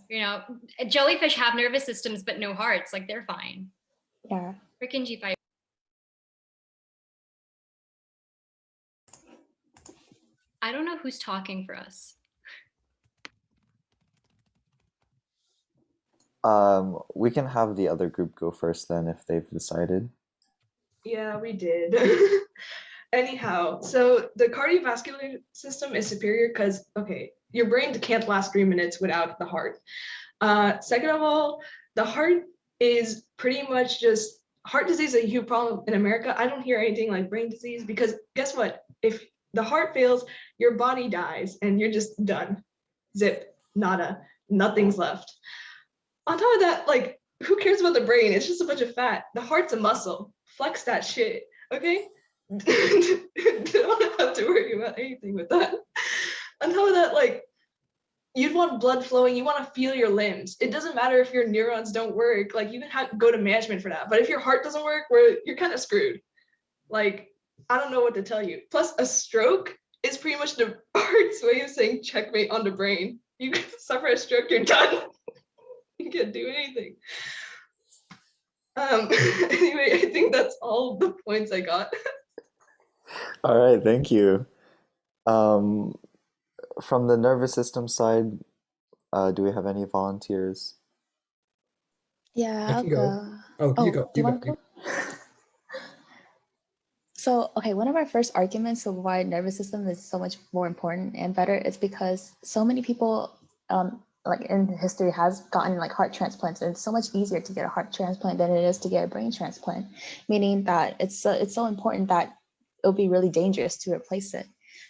You know, jellyfish have nervous systems, but no hearts. Like, they're fine. Yeah. Freaking G5. I don't know who's talking for us. We can have the other group go first then if they've decided. Yeah, we did. Anyhow, so the cardiovascular system is superior because, okay, your brain can't last 3 minutes without the heart. Second of all, the heart is pretty much just, heart disease is a huge problem in America. I don't hear anything like brain disease because guess what? If the heart fails, your body dies and you're just done. Zip, nada, nothing's left. On top of that, like, who cares about the brain? It's just a bunch of fat. The heart's a muscle. Flex that shit, okay? Don't have to worry about anything with that. On top of that, like, you'd want blood flowing, you want to feel your limbs. It doesn't matter if your neurons don't work, like, you can go to management for that. But if your heart doesn't work, you're kind of screwed. Like, I don't know what to tell you. Plus, a stroke is pretty much the heart's way of saying checkmate on the brain. You suffer a stroke, you're done. You can't do anything. Anyway, I think that's all the points I got. All right, thank you. From the nervous system side, do we have any volunteers? Yeah, I I'll can go. go. Oh, you go. Do you You want go. to go? So, okay, one of our first arguments of why nervous system is so much more important and better is because so many people, like in history, has gotten like heart transplants, and it's so much easier to get a heart transplant than it is to get a brain transplant. Meaning that it's so important that it'll be really dangerous to replace it.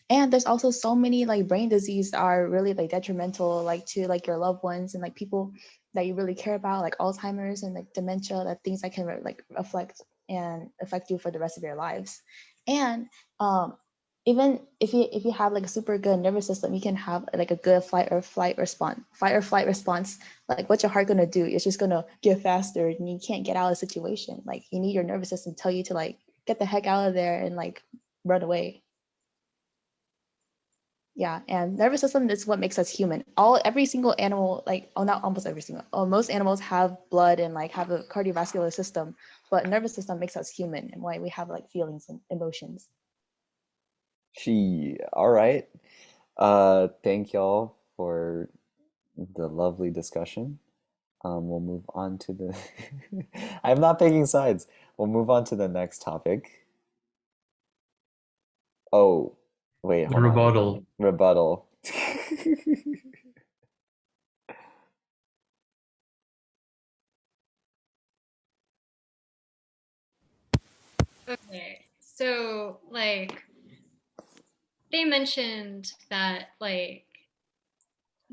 And there's also so many like brain disease are really like detrimental, like to like your loved ones and like people that you really care about, like Alzheimer's and like dementia, that things that can like affect you for the rest of your lives. And even if you have like a super good nervous system, you can have like a good fight or flight response. Like, what's your heart gonna do? It's just gonna get faster, and you can't get out of the situation. Like, you need your nervous system to tell you to like get the heck out of there and like run away. Yeah, and nervous system is what makes us human. Every single animal, like, not almost every single, most animals have blood and like have a cardiovascular system, but nervous system makes us human and why we have like feelings and emotions. All right. Thank y'all for the lovely discussion. We'll move on to the I'm not picking sides. We'll move on to the next topic. Oh, wait, hold on. Rebuttal. Rebuttal. Okay, so like they mentioned that, like,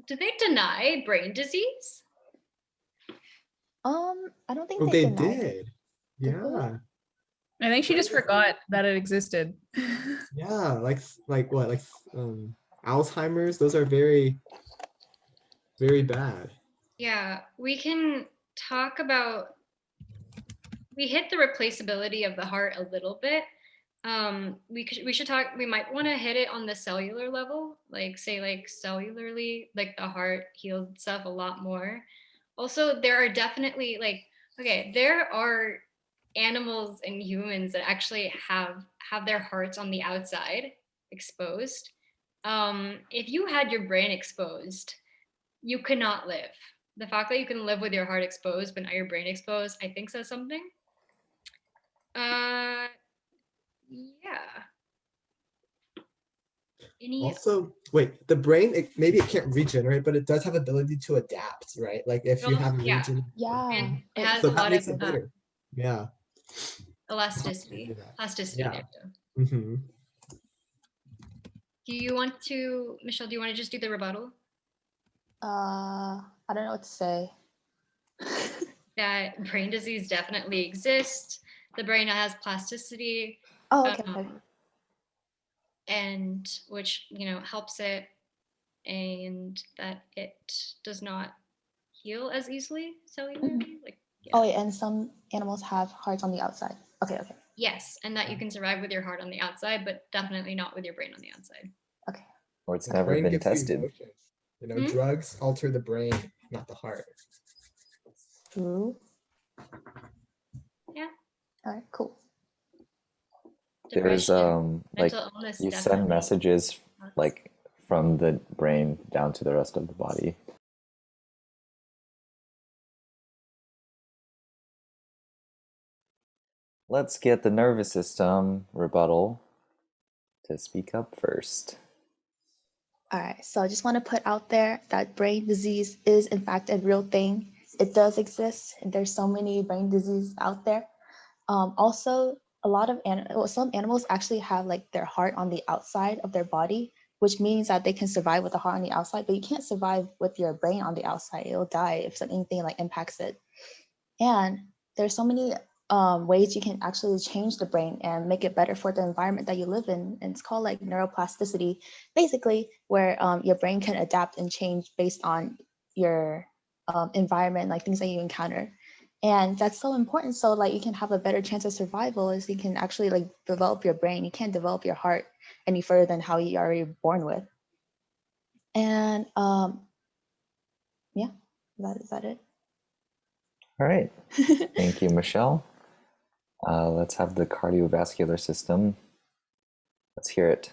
did they deny brain disease? I don't think Oh, they they denied. did. Yeah. I think she just forgot that it existed. Yeah, like what? Like Alzheimer's, those are very, very bad. Yeah, we can talk about, we hit the replaceability of the heart a little bit. We should talk, we might want to hit it on the cellular level, like say like cellularly, like the heart healed itself a lot more. Also, there are definitely like, okay, there are animals and humans that actually have their hearts on the outside exposed. If you had your brain exposed, you could not live. The fact that you can live with your heart exposed but not your brain exposed, I think says something. Yeah. Also, wait, the brain, maybe it can't regenerate, but it does have ability to adapt, right? Like if you have Yeah. region, And it has so a that lot makes of it better. Yeah. Elasticity Yeah. there too. Mm-hmm. Do you want to, Michelle, do you want to just do the rebuttal? I don't know what to say. That brain disease definitely exists. The brain has plasticity. Oh, okay. And which, you know, helps it, and that it does not heal as easily cellularly. Like, yeah. Oh, yeah, and some animals have hearts on the outside. Okay. Yes, and that you can survive with your heart on the outside, but definitely not with your brain on the outside. Okay. Or it's never been tested. You know, drugs alter the brain, not the heart. True. Yeah. All right, cool. There's Depression, like mental illness, you definitely. send messages like from the brain down to the rest of the body. Let's get the nervous system rebuttal to speak up first. All right, so I just want to put out there that brain disease is in fact a real thing. It does exist, and there's so many brain diseases out there. Also, a lot of some animals actually have like their heart on the outside of their body, which means that they can survive with the heart on the outside, but you can't survive with your brain on the outside. It'll die if anything like impacts it. And there's so many ways you can actually change the brain and make it better for the environment that you live in. And it's called like neuroplasticity, basically, where your brain can adapt and change based on your environment, like things that you encounter. And that's so important. So like you can have a better chance of survival is you can actually like develop your brain. You can't develop your heart any further than how you are already born with. And yeah, is that it? All right. Thank you, Michelle. Let's have the cardiovascular system. Let's hear it.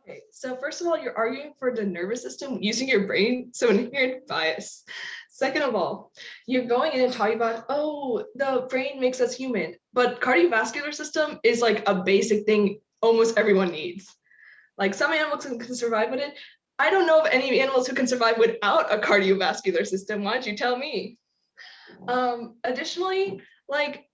Okay, so first of all, you're arguing for the nervous system using your brain, so inherent bias. Second of all, you're going in and talking about, oh, the brain makes us human, but cardiovascular system is like a basic thing almost everyone needs. Like some animals can survive with it. I don't know of any animals who can survive without a cardiovascular system. Why don't you tell me? Additionally, like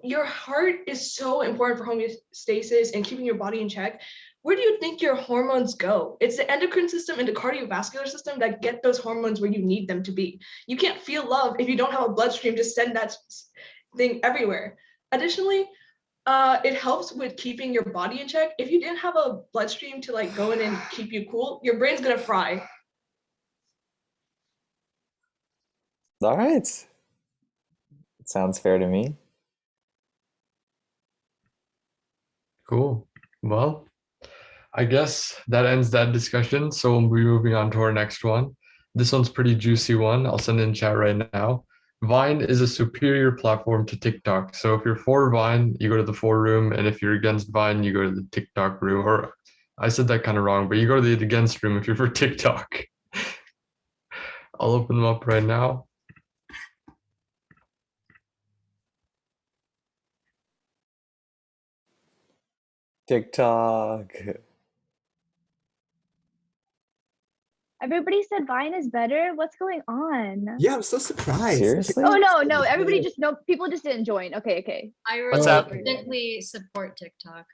your heart is so important for homeostasis and keeping your body in check. Where do you think your hormones go? It's the endocrine system and the cardiovascular system that get those hormones where you need them to be. You can't feel love if you don't have a bloodstream to send that thing everywhere. Additionally, it helps with keeping your body in check. If you didn't have a bloodstream to like go in and keep you cool, your brain's gonna fry. All right. Sounds fair to me. Cool. Well, I guess that ends that discussion. So we'll be moving on to our next one. This one's pretty juicy one. I'll send it in chat right now. Vine is a superior platform to TikTok. So if you're for Vine, you go to the for room. And if you're against Vine, you go to the TikTok room. Or I said that kind of wrong, but you go to the against room if you're for TikTok. I'll open them up right now. TikTok. Everybody said Vine is better. What's going on? Yeah, I'm so surprised. Seriously? Oh no, everybody just no people just didn't join. Okay. I What's up? reluctantly support TikTok.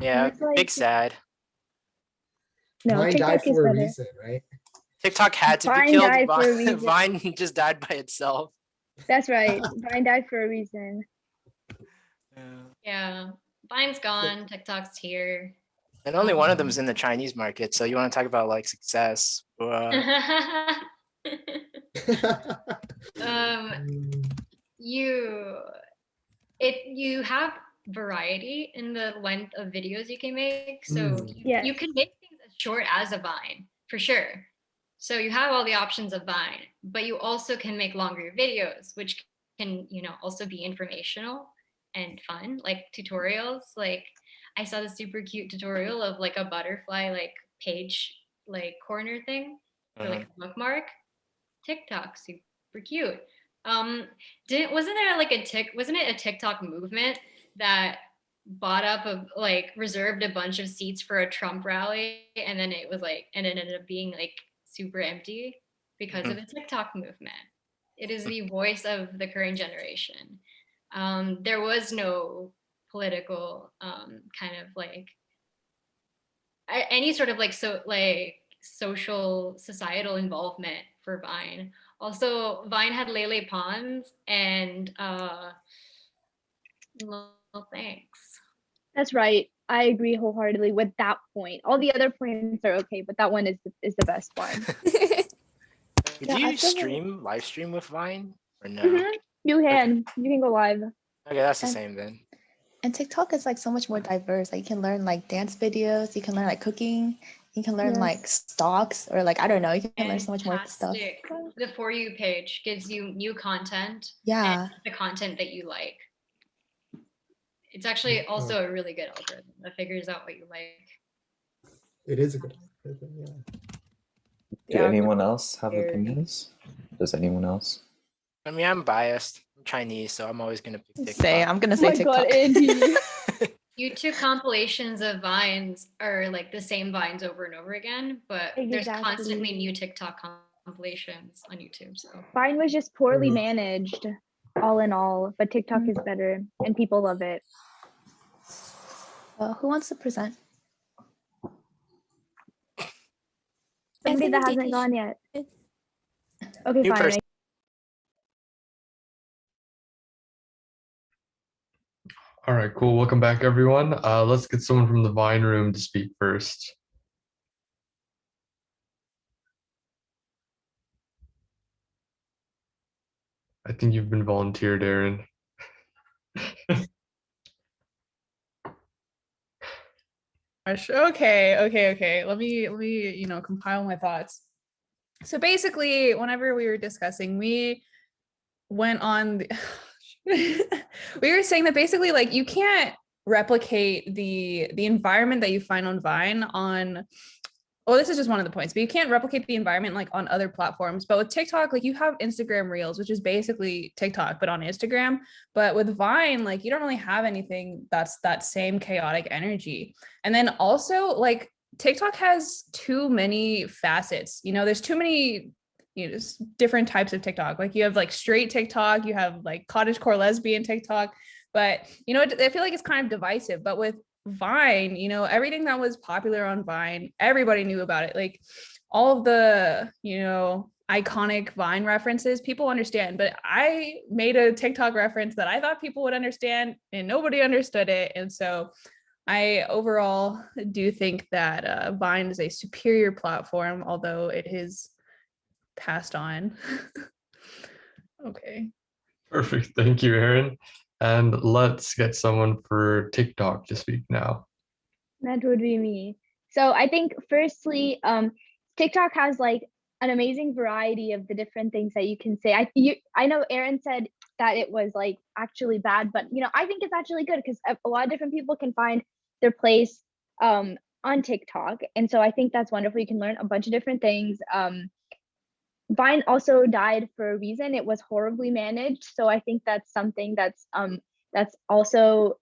Yeah, It's like- big sad. No, Vine died TikTok is for a better. reason, right? TikTok had to Vine be killed. died for a reason. Vine just died by itself. That's right. Vine died for a reason. Yeah, Vine's gone, TikTok's here. And only one of them is in the Chinese market. So you want to talk about like success? You have variety in the length of videos you can make. So Yes. you can make things as short as a Vine for sure. So you have all the options of Vine, but you also can make longer videos, which can, also be informational and fun, like tutorials. Like I saw the super cute tutorial of like a butterfly, like page, like corner thing for like a bookmark. TikTok, super cute. Wasn't it a TikTok movement that bought up reserved a bunch of seats for a Trump rally, and then it ended up being like super empty because of the TikTok movement. It is the voice of the current generation. There was no political kind of like any sort of social societal involvement for Vine. Also, Vine had Lele Pons and no thanks. That's right. I agree wholeheartedly with that point. All the other points are okay, but that one is the best one. Would Yeah, I you feel live stream with Vine or no? You can go live. Okay, that's the And- same then. And TikTok is like so much more diverse. Like you can learn like dance videos, you can learn like cooking, You can learn Yes. like stocks or like, I don't know, you can learn so much more stuff. Fantastic. The For You page gives you new content. Yeah. And the content that you like. It's actually also a really good algorithm that figures out what you like. It is a good. Yeah. Do Yeah, anyone else have weird. opinions? Does anyone else? I mean, I'm biased. I'm Chinese, so I'm always gonna pick TikTok. Say, I'm gonna Oh say my God, TikTok. Andy. YouTube compilations of vines are like the same vines over and over again, but there's Exactly. constantly new TikTok compilations on YouTube. So Vine was just poorly managed, all in all, but TikTok is better and people love it. Who wants to present? Somebody that hasn't gone yet. Okay, New fine. person. All right, cool. Welcome back, everyone. Let's get someone from the Vine room to speak first. I think you've been volunteered, Aaron. Okay. Let me compile my thoughts. So basically, whenever we were discussing, we went on we were saying that basically like you can't replicate the environment that you find on Vine on, well, this is just one of the points, but you can't replicate the environment like on other platforms. But with TikTok, like you have Instagram Reels, which is basically TikTok, but on Instagram. But with Vine, like you don't really have anything that's that same chaotic energy. And then also like TikTok has too many facets. There's too many different types of TikTok. Like you have like straight TikTok, you have like cottagecore lesbian TikTok, but I feel like it's kind of divisive. But with Vine, everything that was popular on Vine, everybody knew about it. Like all of the, iconic Vine references, people understand. But I made a TikTok reference that I thought people would understand and nobody understood it. And so I overall do think that Vine is a superior platform, although it is passed on. Okay. Perfect. Thank you, Aaron. And let's get someone for TikTok to speak now. That would be me. So I think firstly, TikTok has like an amazing variety of the different things that you can say. I know Aaron said that it was like actually bad, but I think it's actually good because a lot of different people can find their place on TikTok. And so I think that's wonderful. You can learn a bunch of different things. Vine also died for a reason. It was horribly managed. So I think that's something that's also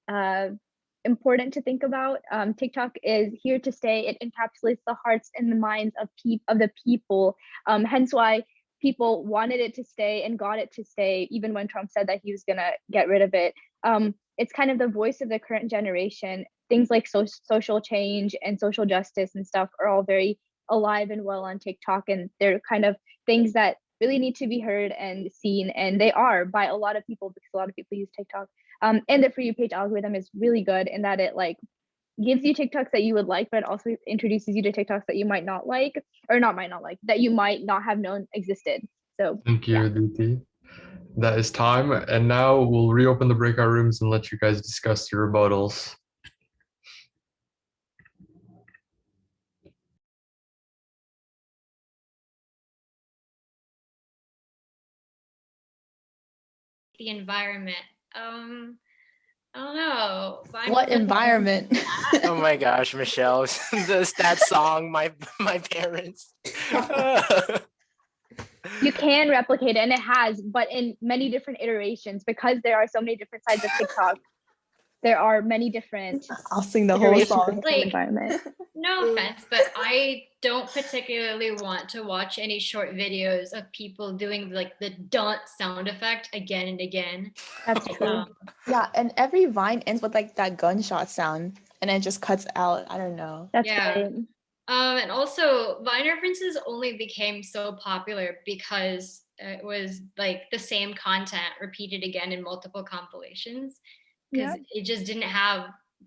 important to think about. TikTok is here to stay. It encapsulates the hearts and the minds of the people. Hence why people wanted it to stay and got it to stay, even when Trump said that he was gonna get rid of it. It's kind of the voice of the current generation. Things like social change and social justice and stuff are all very alive and well on TikTok, and they're kind of things that really need to be heard and seen, and they are by a lot of people because a lot of people use TikTok. And the For You page algorithm is really good in that it like gives you TikToks that you would like, but it also introduces you to TikToks that you might not like, or that you might not have known existed. So Thank you, Aditi. That is time. And now we'll reopen the breakout rooms and let you guys discuss your rebuttals. the environment. I don't know. Vine What was a- environment? Oh my gosh, Michelle, that song, my parents. you can replicate it, and it has, but in many different iterations because there are so many different sides of TikTok. There are many different I'll sing the whole iterations of song. the same Like- environment. No offense, but I don't particularly want to watch any short videos of people doing like the "don't" sound effect again and again. That's true. Yeah, and every Vine ends with like that gunshot sound and it just cuts out. I don't know. That's Yeah. right. And also Vine references only became so popular because it was like the same content repeated again in multiple compilations, because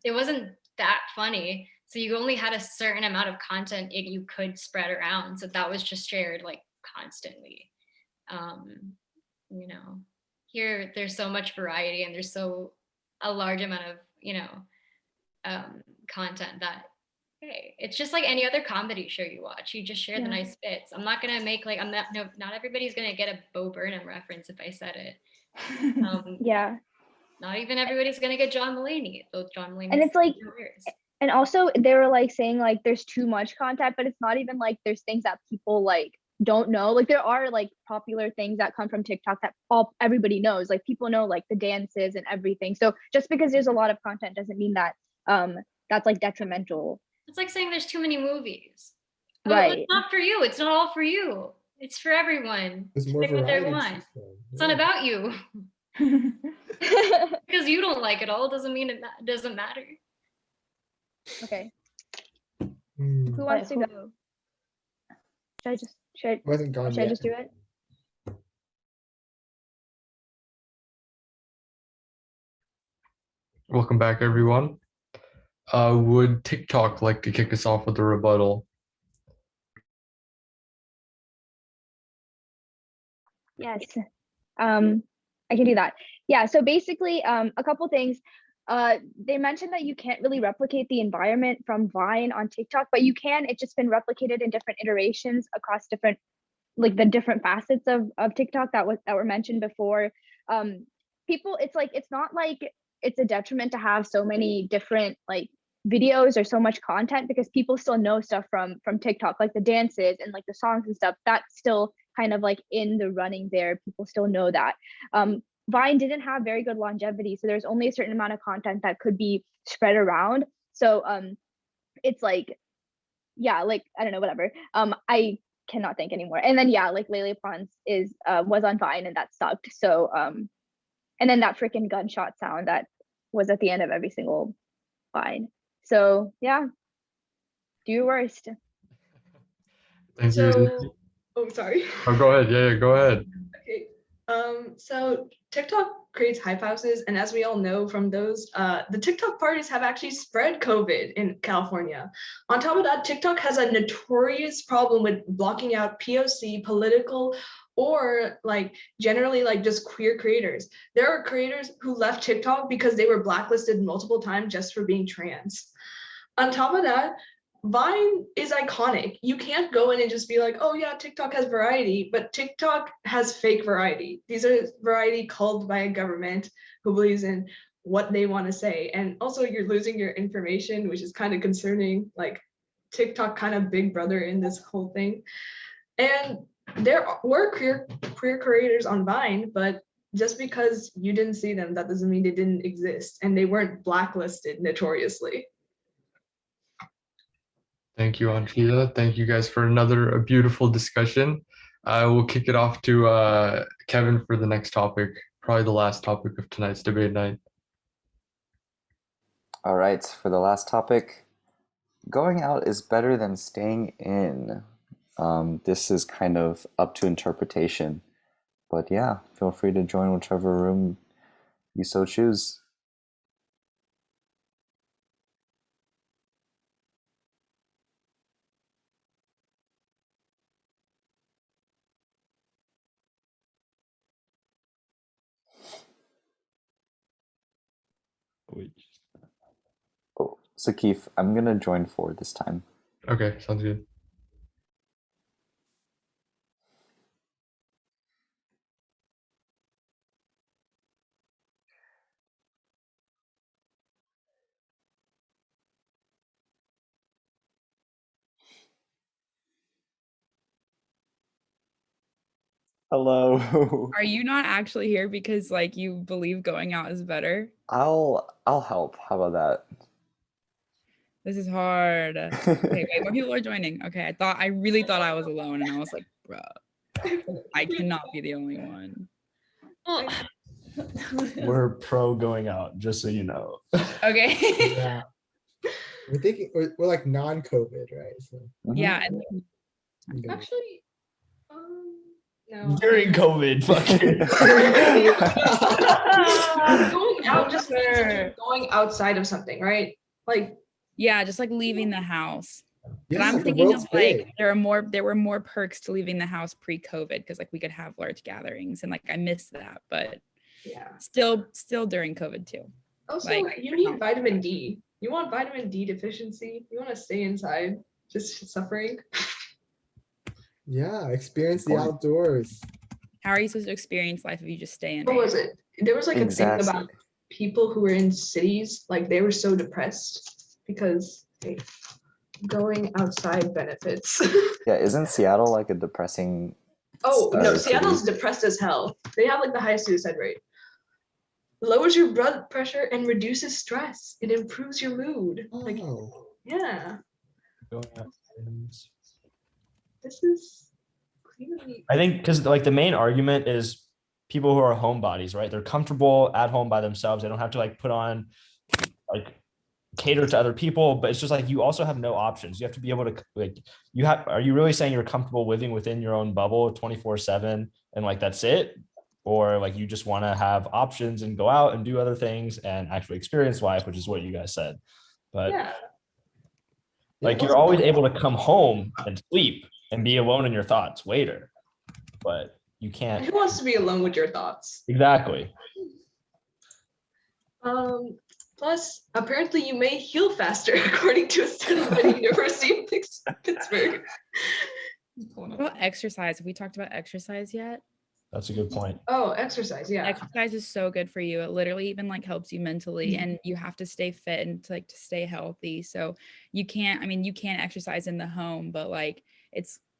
it wasn't that funny. So you only had a certain amount of content you could spread around. So that was just shared like constantly. Here there's so much variety and there's a large amount of, content that okay. It's just like any other comedy show you watch. You just share the Yeah. nice bits. I'm not gonna make like not everybody's gonna get a Bo Burnham reference if I said it. Yeah. Not even everybody's gonna get John Mulaney, though John Mulaney. And it's like, and also they were like saying like there's too much content, but it's not even like there's things that people like don't know. Like there are like popular things that come from TikTok that everybody knows. Like people know like the dances and everything. So just because there's a lot of content doesn't mean that that's like detrimental. It's like saying there's too many movies. Oh, Right. it's not for you. It's not all for you. It's for everyone. There's more Pick what they variety. want. to It's not yeah. about you. Because you don't like it all doesn't mean it doesn't matter. Okay. Hmm. Who wants to go? Wasn't gone Should I yet. just do it? Welcome back, everyone. Would TikTok like to kick us off with a rebuttal? Yes. I can do that. Yeah, so basically, a couple things. They mentioned that you can't really replicate the environment from Vine on TikTok, but you can. It's just been replicated in different iterations across different, like the different facets of TikTok that were mentioned before. People, it's not like it's a detriment to have so many different like videos or so much content, because people still know stuff from TikTok, like the dances and like the songs and stuff. That's still kind of like in the running there. People still know that. Vine didn't have very good longevity, so there's only a certain amount of content that could be spread around. So it's like, yeah, like I don't know, whatever. I cannot think anymore. And then yeah, like Lele Pons was on Vine and that sucked. So and then that freaking gunshot sound that was at the end of every single Vine. So yeah, do your worst. Thank So, you. oh, sorry. Oh, go ahead. Yeah, go ahead. Okay. So TikTok creates hype houses, and as we all know from those, the TikTok parties have actually spread COVID in California. On top of that, TikTok has a notorious problem with blocking out POC, political, or like generally like just queer creators. There are creators who left TikTok because they were blacklisted multiple times just for being trans. On top of that, Vine is iconic. You can't go in and just be like, oh yeah, TikTok has variety, but TikTok has fake variety. These are variety culled by a government who believes in what they want to say. And also you're losing your information, which is kind of concerning, like TikTok kind of big brother in this whole thing. And there were queer creators on Vine, but just because you didn't see them, that doesn't mean they didn't exist. And they weren't blacklisted notoriously. Thank you, Anshita. Thank you guys for another beautiful discussion. We'll kick it off to Kevin for the next topic, probably the last topic of tonight's debate night. All right, for the last topic, going out is better than staying in. This is kind of up to interpretation, but yeah, feel free to join whichever room you so choose. Oh, Sakif, I'm gonna join 4 this time. Okay, sounds good. Hello. Are you not actually here because like you believe going out is better? I'll help. How about that? This is hard. Okay, wait, more people are joining. Okay, I really thought I was alone, and I was like, bro, I cannot be the only one. We're pro going out, just so you know. Okay. Yeah. We're thinking we're like non-COVID, right? So Yeah. we can- Actually, no. During COVID, fuck it. Going out just means that you're going outside of something, right? Like, Yeah, just like leaving the house. But Yeah, I'm the thinking world's of like big. there were more perks to leaving the house pre-COVID because like we could have large gatherings and like I missed that, but yeah. still during COVID too. Also, Like, you need vitamin D. You want vitamin D deficiency? You want to stay inside, just suffering? Yeah, experience the Point. outdoors. how are you supposed to experience life if you just stay in What it? was it? There was like a thing Exactly. about people who were in cities, like they were so depressed because going outside benefits. Yeah, isn't Seattle like a depressing Oh no, city? Seattle's depressed as hell. They have like the highest suicide rate. Lowers your blood pressure and reduces stress. It improves your mood. Like, Oh, yeah, Going out. this is clearly. I think because like the main argument is people who are homebodies, right? They're comfortable at home by themselves. They don't have to like put on like cater to other people, but it's just like you also have no options. You have to be able to like are you really saying you're comfortable living within your own bubble 24/7 and like that's it? Or like you just want to have options and go out and do other things and actually experience life, which is what you guys said. But Yeah. like you're always able to come home and sleep and be alone in your thoughts later, but you can't. Who wants to be alone with your thoughts? Exactly. Plus, apparently you may heal faster, according to a study by the University of Pittsburgh. What about exercise? Have we talked about exercise yet? That's a good point. Oh, exercise, yeah. Exercise is so good for you. It literally even like helps you mentally, and you have to stay fit and to stay healthy. So you can't, I mean, you can't exercise in the home, but like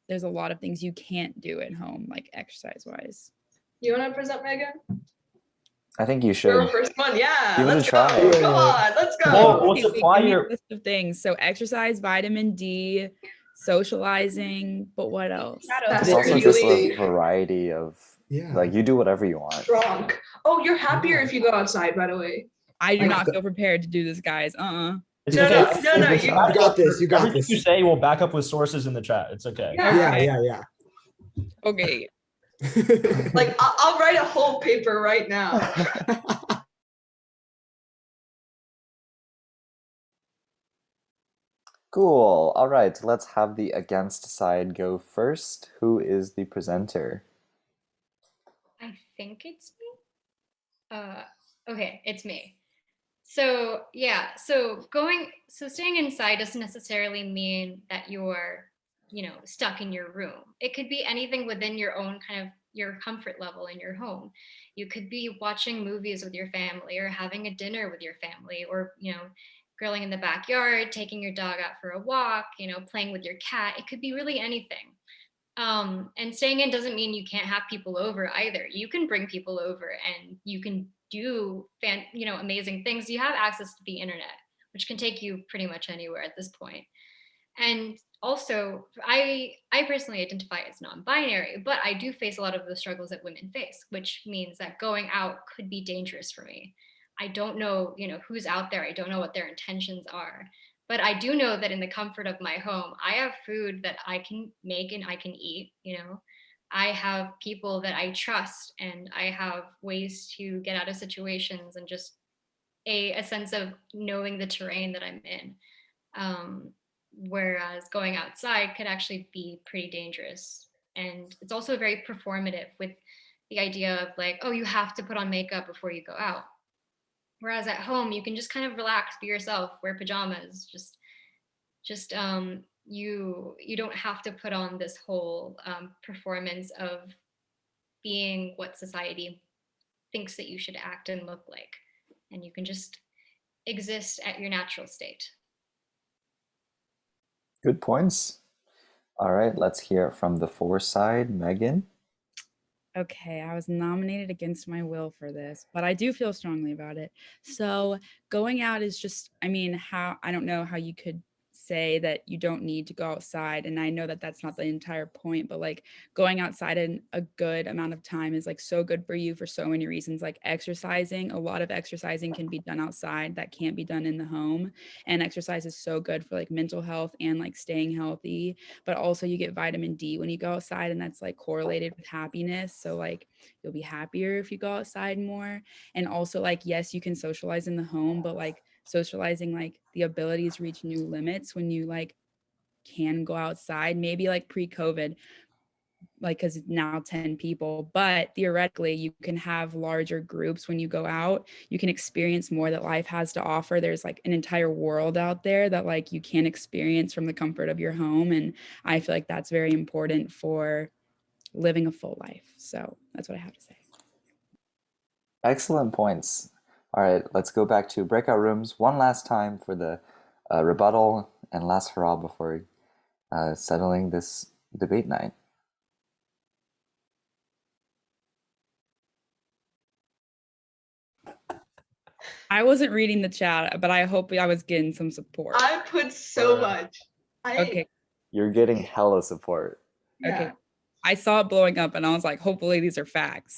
there's a lot of things you can't do at home, like exercise wise. You want to present, Megan? I think you You're should. our first one, yeah. Give it a Let's try. go. Come on, let's go. Well, Okay, supply give me a your- list of things. So exercise, vitamin D, socializing, but what else? It's Faster also just a healing. variety of yeah. like you do whatever you want. Drunk. Oh, you're happier if you go outside, by the way. I do Like not the- feel prepared to do this, guys. It's No, okay. no, you got this. You got Everything this. you say will back up with sources in the chat. It's okay. Yeah. Yeah. Okay. Like, I'll write a whole paper right now. Cool. All right, let's have the against side go first. Who is the presenter? I think it's me. Okay, it's me. So yeah, so staying inside doesn't necessarily mean that you're, stuck in your room. It could be anything within your own kind of your comfort level in your home. You could be watching movies with your family or having a dinner with your family or, grilling in the backyard, taking your dog out for a walk, playing with your cat. It could be really anything. And staying in doesn't mean you can't have people over either. You can bring people over and you can do amazing things. You have access to the internet, which can take you pretty much anywhere at this point. And also, I personally identify as non-binary, but I do face a lot of the struggles that women face, which means that going out could be dangerous for me. I don't know, who's out there. I don't know what their intentions are. But I do know that in the comfort of my home, I have food that I can make and I can eat, I have people that I trust and I have ways to get out of situations and just a sense of knowing the terrain that I'm in. Whereas going outside could actually be pretty dangerous. And it's also very performative with the idea of like, oh, you have to put on makeup before you go out. Whereas at home, you can just kind of relax, be yourself, wear pajamas, you don't have to put on this whole performance of being what society thinks that you should act and look like. And you can just exist at your natural state. Good points. All right, let's hear it from the for side. Megan? Okay, I was nominated against my will for this, but I do feel strongly about it. So going out is just, I don't know how you could say that you don't need to go outside. And I know that that's not the entire point, but like going outside in a good amount of time is like so good for you for so many reasons. Like exercising, a lot of exercising can be done outside that can't be done in the home. And exercise is so good for like mental health and like staying healthy, but also you get vitamin D when you go outside, and that's like correlated with happiness. So like you'll be happier if you go outside more. And also like, yes, you can socialize in the home, but like socializing, like the abilities reach new limits when you like can go outside. Maybe like pre-COVID, like, because now 10 people, but theoretically you can have larger groups when you go out. You can experience more that life has to offer. There's like an entire world out there that like you can't experience from the comfort of your home. And I feel like that's very important for living a full life. So that's what I have to say. Excellent points. All right, let's go back to breakout rooms one last time for the rebuttal and last hurrah before settling this debate night. I wasn't reading the chat, but I hope I was getting some support. I put so much. Okay. You're getting hella support. Yeah. Okay. I saw it blowing up and I was like, hopefully these are facts.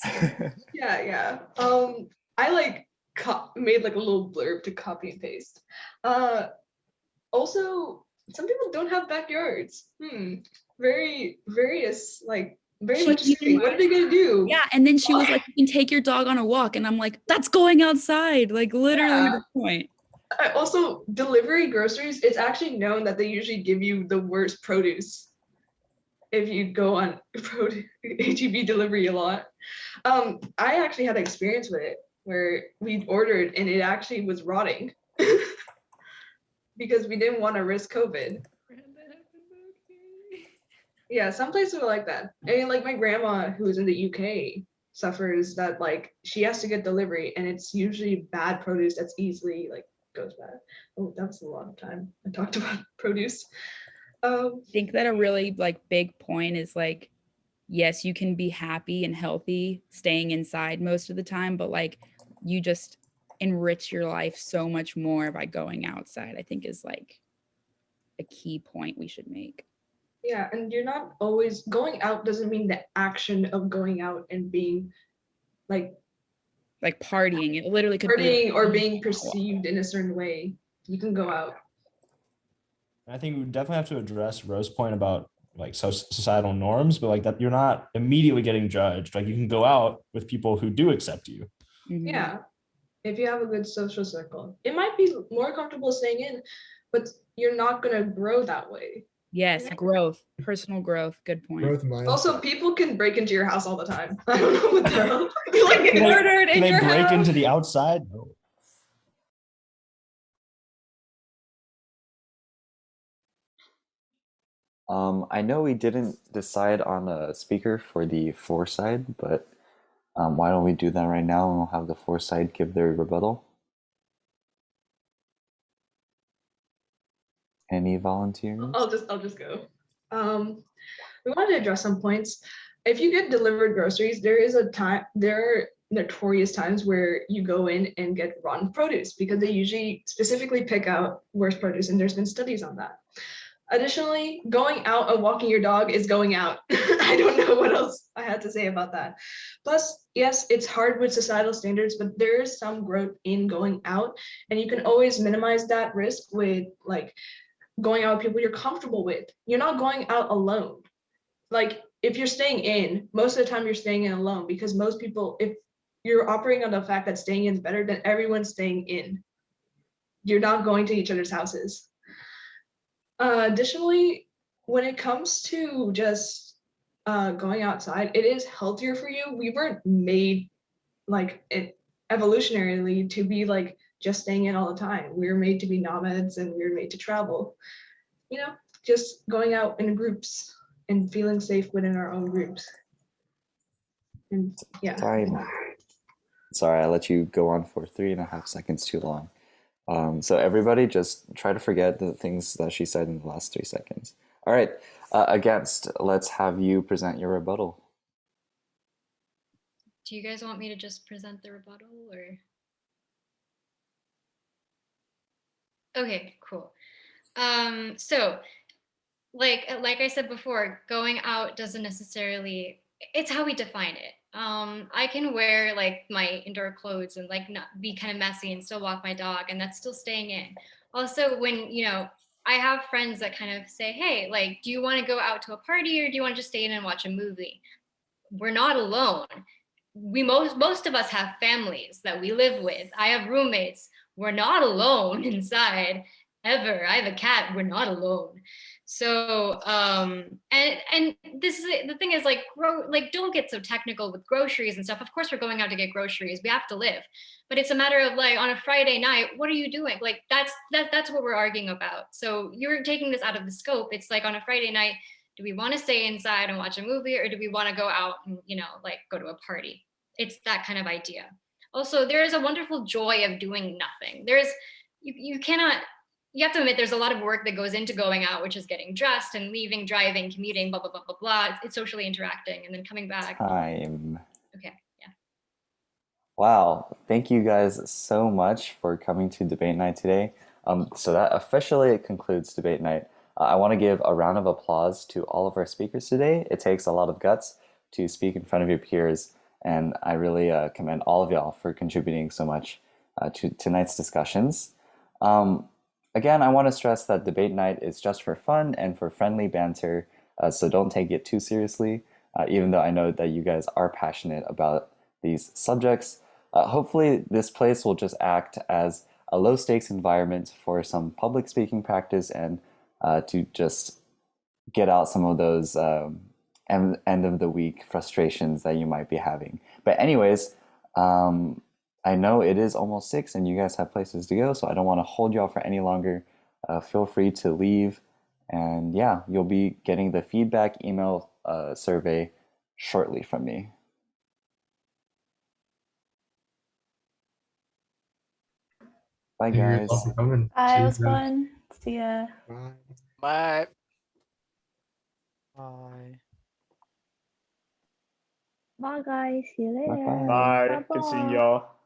Yeah. I like made like a little blurb to copy and paste. Also, some people don't have backyards. Very various, like very much scary. What are they gonna do? Yeah, and then she was like, you can take your dog on a walk. And I'm like, that's going outside. Like literally the point. Also, delivery groceries, it's actually known that they usually give you the worst produce if you go on HEB delivery a lot. I actually had an experience with it where we ordered and it actually was rotting because we didn't want to risk COVID. Yeah, some places are like that. I mean, like my grandma who's in the UK suffers that like she has to get delivery and it's usually bad produce that's easily like goes bad. Oh, that was a lot of time I talked about produce. I think that a really like big point is like, yes, you can be happy and healthy staying inside most of the time, but like you just enrich your life so much more by going outside, I think is like a key point we should make. Yeah, and you're not always going out doesn't mean the action of going out and being like partying. It literally could be or being perceived in a certain way. You can go out. I think we definitely have to address Rose's point about like societal norms, but like that you're not immediately getting judged. Like you can go out with people who do accept you. Yeah, if you have a good social circle, it might be more comfortable staying in, but you're not gonna grow that way. Yes, growth, personal growth. Good point. Also, people can break into your house all the time. I don't know what the hell. Like murdered in your house. They break into the outside? No. I know we didn't decide on a speaker for the floor side, but why don't we do that right now and we'll have the floor side give their rebuttal. Any volunteers? I'll just go. We wanted to address some points. If you get delivered groceries, there are notorious times where you go in and get rotten produce because they usually specifically pick out worst produce, and there's been studies on that. Additionally, going out and walking your dog is going out. I don't know what else I had to say about that. Plus, yes, it's hard with societal standards, but there is some growth in going out, and you can always minimize that risk with like going out with people you're comfortable with. You're not going out alone. Like if you're staying in, most of the time you're staying in alone because most people, if you're operating on the fact that staying in is better, then everyone's staying in. You're not going to each other's houses. Additionally, when it comes to just going outside, it is healthier for you. We weren't made like evolutionarily to be like just staying in all the time. We were made to be nomads and we were made to travel. You know, just going out in groups and feeling safe within our own groups. And yeah. Sorry, I let you go on for 3.5 seconds too long. So everybody just try to forget the things that she said in the last 3 seconds. All right, against, let's have you present your rebuttal. Do you guys want me to just present the rebuttal or? Okay, cool. So like I said before, going out doesn't necessarily, it's how we define it. I can wear like my indoor clothes and like not be kind of messy and still walk my dog, and that's still staying in. Also, when, you know, I have friends that kind of say, hey, like, do you want to go out to a party or do you want to just stay in and watch a movie? We're not alone. We most of us have families that we live with. I have roommates. We're not alone inside ever. I have a cat. We're not alone. So and this is the thing is like don't get so technical with groceries and stuff. Of course we're going out to get groceries. We have to live. But it's a matter of like on a Friday night, what are you doing? Like that's what we're arguing about. So you're taking this out of the scope. It's like on a Friday night, do we want to stay inside and watch a movie, or do we want to go out and, like go to a party? It's that kind of idea. Also, there is a wonderful joy of doing nothing. You cannot, you have to admit there's a lot of work that goes into going out, which is getting dressed and leaving, driving, commuting, blah, blah, blah, blah, blah. It's socially interacting and then coming back. Time. Okay, yeah. Wow, thank you guys so much for coming to debate night today. So that officially concludes debate night. I want to give a round of applause to all of our speakers today. It takes a lot of guts to speak in front of your peers, and I really commend all of y'all for contributing so much to tonight's discussions. Again, I want to stress that debate night is just for fun and for friendly banter, so don't take it too seriously, even though I know that you guys are passionate about these subjects. Hopefully, this place will just act as a low-stakes environment for some public speaking practice and to just get out some of those end of the week frustrations that you might be having. But anyways, I know it is almost 6 and you guys have places to go, so I don't want to hold y'all for any longer. Feel free to leave. And yeah, you'll be getting the feedback email survey shortly from me. Bye, Thank you guys. all for coming. Bye, See it you was guys. fun. See ya. Bye. Bye. Bye. Bye guys. See you later. Bye-bye. Bye. Good seeing Bye-bye. y'all.